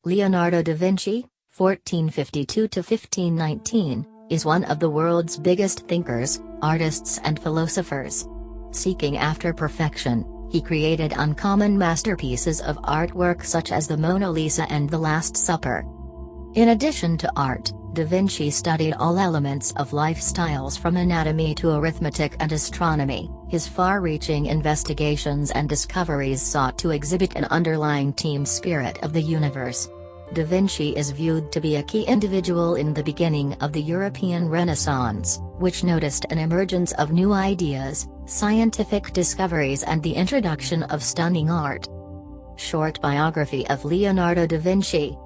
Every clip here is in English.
Leonardo da Vinci, 1452–1519, is one of the world's biggest thinkers, artists and philosophers. Seeking after perfection, he created uncommon masterpieces of artwork such as the Mona Lisa and the Last Supper. In addition to art, Da Vinci studied all elements of lifestyles from anatomy to arithmetic and astronomy. His far-reaching investigations and discoveries sought to exhibit an underlying team spirit of the universe. Da Vinci is viewed to be a key individual in the beginning of the European Renaissance, which noticed an emergence of new ideas, scientific discoveries and the introduction of stunning art. Short biography of Leonardo da Vinci.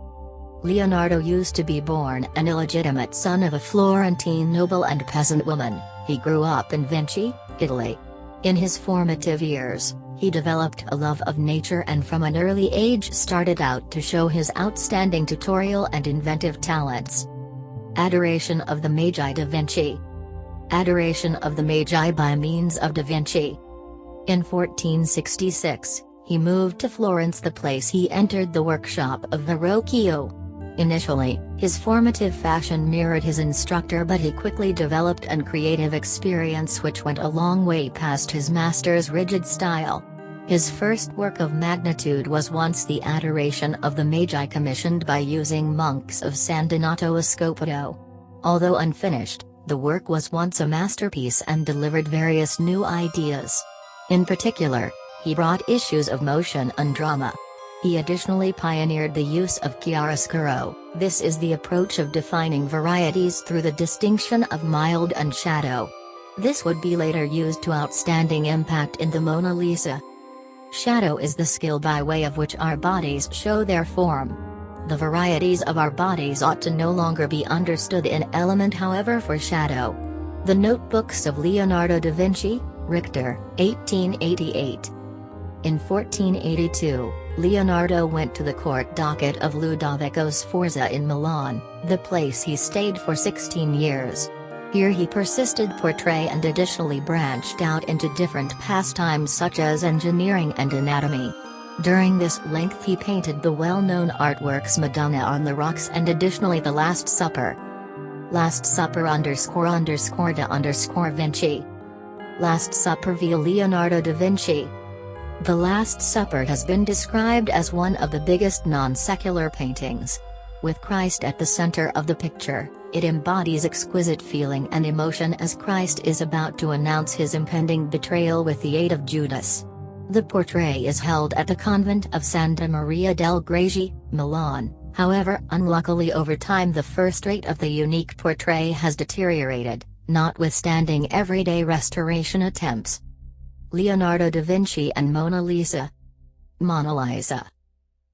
Leonardo used to be born an illegitimate son of a Florentine noble and peasant woman. He grew up in Vinci, Italy. In his formative years, he developed a love of nature and from an early age started out to show his outstanding tutorial and inventive talents. Adoration of the Magi da Vinci. Adoration of the Magi by means of da Vinci. In 1466, he moved to Florence, the place he entered the workshop of Verrocchio. Initially, his formative fashion mirrored his instructor, but he quickly developed an creative experience which went a long way past his master's rigid style. His first work of magnitude was once the Adoration of the Magi, commissioned by using monks of San Donato Escopido. Although unfinished, the work was once a masterpiece and delivered various new ideas. In particular, he brought issues of motion and drama. He additionally pioneered the use of chiaroscuro. This is the approach of defining varieties through the distinction of mild and shadow. This would be later used to outstanding impact in the Mona Lisa. Shadow is the skill by way of which our bodies show their form. The varieties of our bodies ought to no longer be understood in element, however, for shadow. The Notebooks of Leonardo da Vinci, Richter, 1888. In 1482, Leonardo went to the court docket of Ludovico Sforza in Milan, the place he stayed for 16 years. Here he persisted portray and additionally branched out into different pastimes such as engineering and anatomy. During this length he painted the well-known artworks Madonna on the Rocks and additionally the Last Supper. Last Supper __ da Vinci. Last Supper via Leonardo da Vinci. The Last Supper has been described as one of the biggest non-secular paintings. With Christ at the center of the picture, it embodies exquisite feeling and emotion as Christ is about to announce his impending betrayal with the aid of Judas. The portrait is held at the convent of Santa Maria del Grigi, Milan. However, unluckily over time the first rate of the unique portrait has deteriorated, notwithstanding everyday restoration attempts. Leonardo da Vinci and Mona Lisa. Mona Lisa.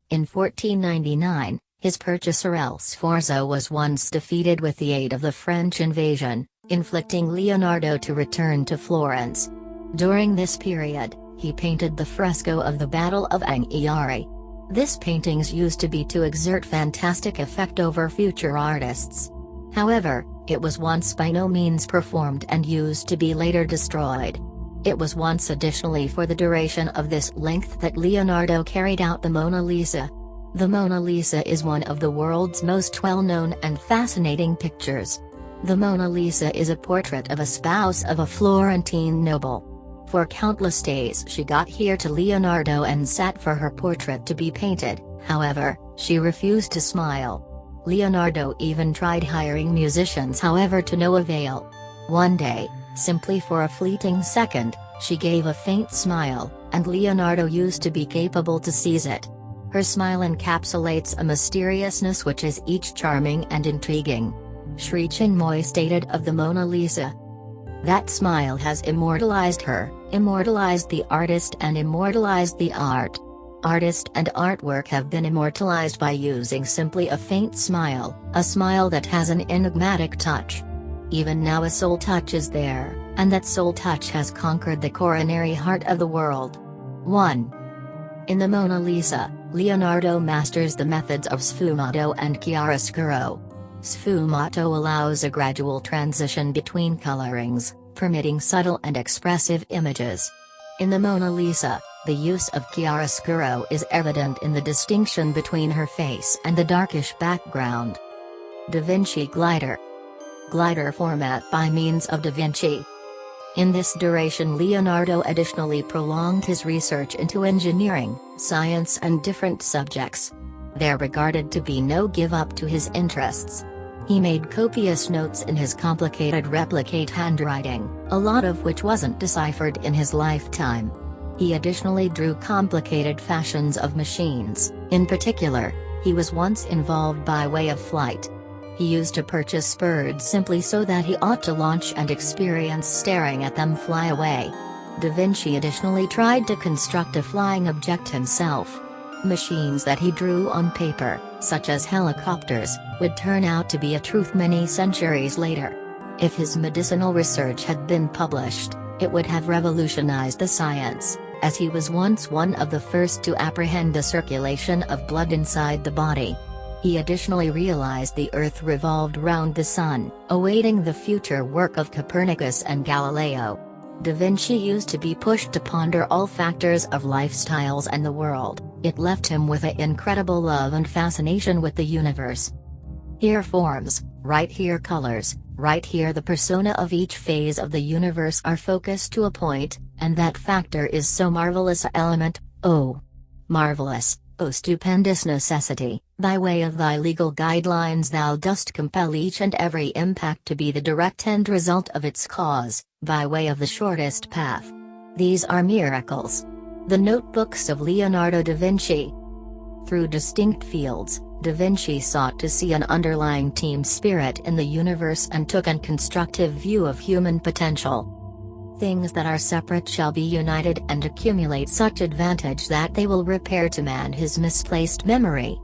In 1499, his purchaser El Sforza was once defeated with the aid of the French invasion, inflicting Leonardo to return to Florence. During this period, he painted the fresco of the Battle of Anghiari. This painting's used to be to exert fantastic effect over future artists. However, it was once by no means performed and used to be later destroyed. It was once additionally for the duration of this length that Leonardo carried out the Mona Lisa. The Mona Lisa is one of the world's most well-known and fascinating pictures. The Mona Lisa is a portrait of a spouse of a Florentine noble. For countless days she got here to Leonardo and sat for her portrait to be painted, however, she refused to smile. Leonardo even tried hiring musicians, however to no avail. One day, simply for a fleeting second, she gave a faint smile, and Leonardo used to be capable to seize it. Her smile encapsulates a mysteriousness which is each charming and intriguing. Sri Chinmoy stated of the Mona Lisa, "That smile has immortalized her, immortalized the artist and immortalized the art. Artist and artwork have been immortalized by using simply a faint smile, a smile that has an enigmatic touch. Even now a soul touch is there, and that soul touch has conquered the coronary heart of the world." 1. In the Mona Lisa, Leonardo masters the methods of sfumato and chiaroscuro. Sfumato allows a gradual transition between colorings, permitting subtle and expressive images. In the Mona Lisa, The use of chiaroscuro is evident in the distinction between her face and the darkish background. Da Vinci glider. Glider format by means of Da Vinci. In this duration Leonardo additionally prolonged his research into engineering, science and different subjects. There regarded to be no give up to his interests. He made copious notes in his complicated replicate handwriting, a lot of which wasn't deciphered in his lifetime. He additionally drew complicated fashions of machines. In particular, he was once involved by way of flight. He used to purchase birds simply so that he ought to launch and experience staring at them fly away. Da Vinci additionally tried to construct a flying object himself. Machines that he drew on paper, such as helicopters, would turn out to be a truth many centuries later. If his medicinal research had been published, it would have revolutionized the science, as he was once one of the first to apprehend the circulation of blood inside the body. He additionally realized the Earth revolved round the Sun, awaiting the future work of Copernicus and Galileo. Da Vinci used to be pushed to ponder all factors of lifestyles and the world. It left him with an incredible love and fascination with the universe. Here forms, right here colors, right here the persona of each phase of the universe are focused to a point, and that factor is so marvelous a element, oh! Marvelous, O stupendous necessity, by way of thy legal guidelines thou dost compel each and every impact to be the direct end result of its cause, by way of the shortest path. These are miracles. The Notebooks of Leonardo da Vinci. Through distinct fields, Da Vinci sought to see an underlying team spirit in the universe and took a constructive view of human potential. Things that are separate shall be united and accumulate such advantage that they will repair to man his misplaced memory.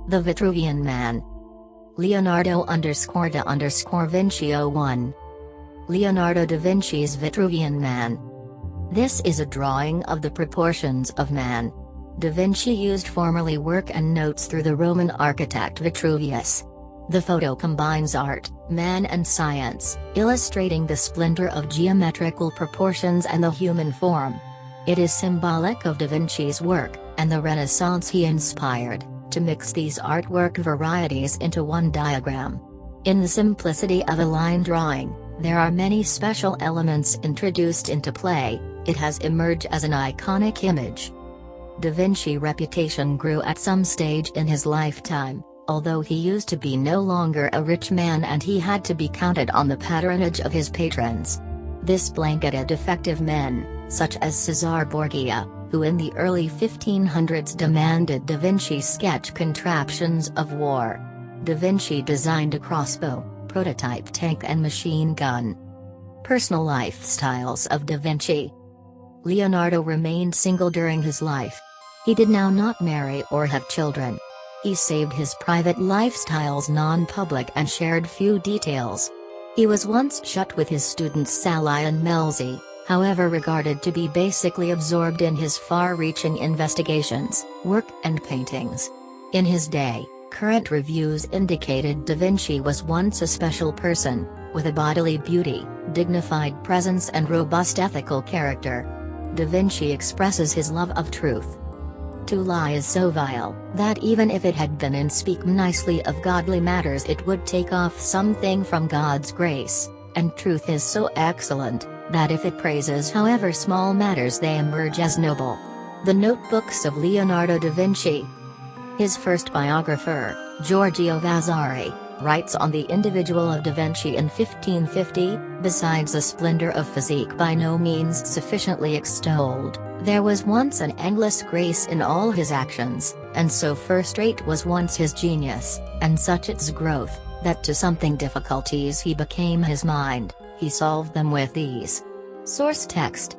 The Vitruvian Man. Leonardo _da Vinci 01. Leonardo da Vinci's Vitruvian Man. This is a drawing of the proportions of man. Da Vinci used formerly work and notes through the Roman architect Vitruvius. The photo combines art, man and science, illustrating the splendor of geometrical proportions and the human form. It is symbolic of Da Vinci's work, and the Renaissance he inspired, to mix these artwork varieties into one diagram. In the simplicity of a line drawing, there are many special elements introduced into play. It has emerged as an iconic image. Da Vinci's reputation grew at some stage in his lifetime, although he used to be no longer a rich man and he had to be counted on the patronage of his patrons. This blanketed effective men, such as Cesare Borgia, who in the early 1500s demanded Da Vinci sketch contraptions of war. Da Vinci designed a crossbow, prototype tank and machine gun. Personal lifestyles of Da Vinci. Leonardo remained single during his life. He did now not marry or have children. He saved his private lifestyles non-public and shared few details. He was once shut with his students Sally and Melzi, however regarded to be basically absorbed in his far-reaching investigations, work and paintings. In his day, current reviews indicated Da Vinci was once a special person, with a bodily beauty, dignified presence and robust ethical character. Da Vinci expresses his love of truth. To lie is so vile, that even if it had been in speak nicely of godly matters it would take off something from God's grace, and truth is so excellent, that if it praises however small matters they emerge as noble. The Notebooks of Leonardo da Vinci. His first biographer, Giorgio Vasari, writes on the individual of Da Vinci in 1550, besides a splendor of physique by no means sufficiently extolled, there was once an endless grace in all his actions, and so first-rate was once his genius, and such its growth, that to something difficulties he became his mind, he solved them with ease. Source text.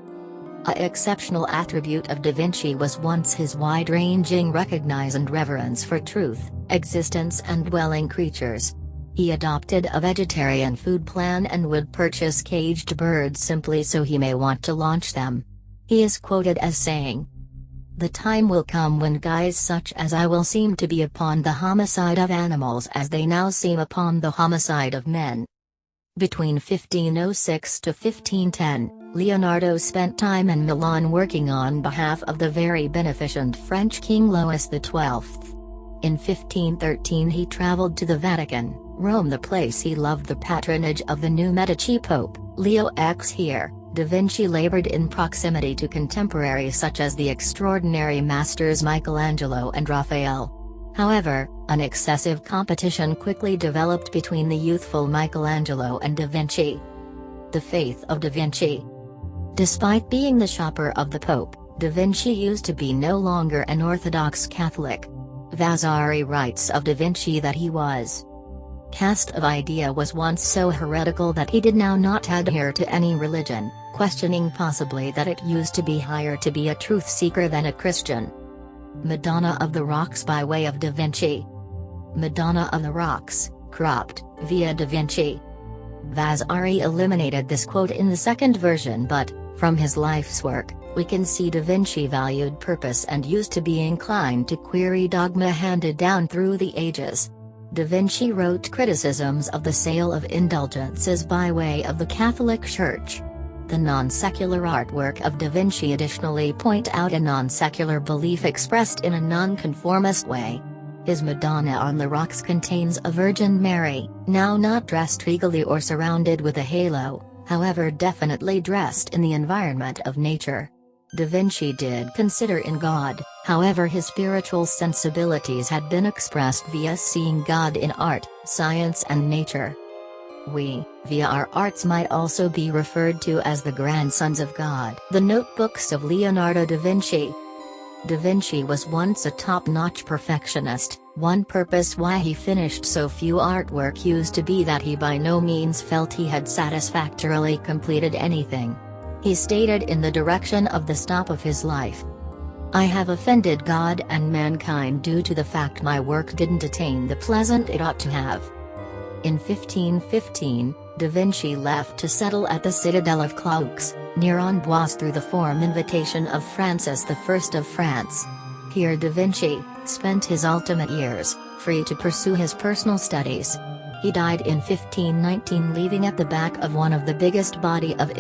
A exceptional attribute of Da Vinci was once his wide-ranging recognize and reverence for truth, existence and dwelling creatures. He adopted a vegetarian food plan and would purchase caged birds simply so he may want to launch them. He is quoted as saying, "The time will come when guys such as I will seem to be upon the homicide of animals as they now seem upon the homicide of men." Between 1506 to 1510, Leonardo spent time in Milan working on behalf of the very beneficent French King Louis XII. In 1513 he traveled to the Vatican, Rome, the place he loved, the patronage of the new Medici Pope, Leo X. Here, Da Vinci labored in proximity to contemporaries such as the extraordinary masters Michelangelo and Raphael. However, an excessive competition quickly developed between the youthful Michelangelo and Da Vinci. The faith of Da Vinci. Despite being the shopper of the Pope, Da Vinci used to be no longer an Orthodox Catholic. Vasari writes of Da Vinci that he was cast of idea was once so heretical that he did now not adhere to any religion, questioning possibly that it used to be higher to be a truth seeker than a Christian. Madonna of the Rocks by way of Da Vinci. Madonna of the Rocks, cropped, via Da Vinci. Vasari eliminated this quote in the second version, but, from his life's work, we can see Da Vinci valued purpose and used to be inclined to query dogma handed down through the ages. Da Vinci wrote criticisms of the sale of indulgences by way of the Catholic Church. The non-secular artwork of Da Vinci additionally point out a non-secular belief expressed in a non-conformist way. His Madonna on the Rocks contains a Virgin Mary, now not dressed regally or surrounded with a halo, however definitely dressed in the environment of nature. Da Vinci did consider in God, however his spiritual sensibilities had been expressed via seeing God in art, science and nature. We, via our arts, might also be referred to as the grandsons of God. The Notebooks of Leonardo da Vinci. Da Vinci was once a top-notch perfectionist. One purpose why he finished so few artwork used to be that he by no means felt he had satisfactorily completed anything. He stated in the direction of the stop of his life, "I have offended God and mankind due to the fact my work didn't attain the pleasant it ought to have." In 1515, Da Vinci left to settle at the citadel of Caux, near Amboise through the form invitation of Francis I of France. Here Da Vinci spent his ultimate years, free to pursue his personal studies. He died in 1519, leaving at the back of one of the biggest body of